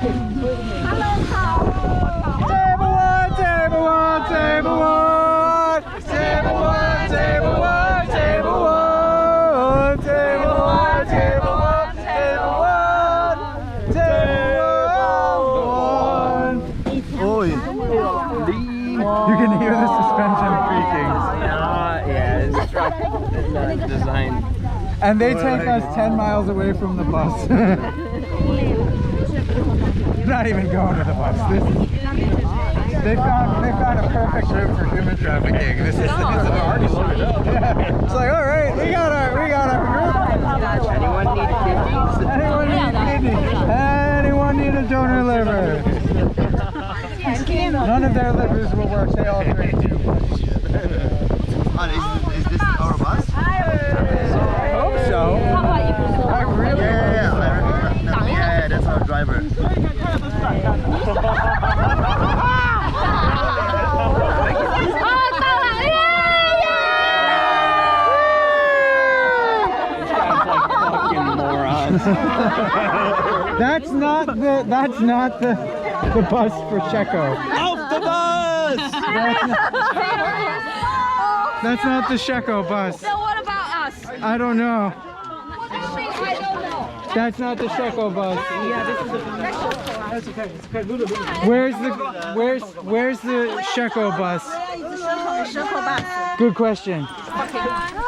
You can hear the suspension creaking. Yeah, it's truck design. And they take us 10 miles away from the bus. Not even going to the bus. They found a perfect route for human trafficking. This is already loaded up. Yeah. It's like, all right, we got our group. Anyone need kidneys? Anyone need kidneys? Anyone need a donor liver? None of their livers will work. They all drink too much. Is this our bus? I hope so. I really Yeah, that's our driver. That's not the bus for Checo. Off the bus! That's not the Checo bus. So what about us? I don't know. I don't know. That's not the Checo bus. Yeah, this is the Where's the Checo bus? Good question.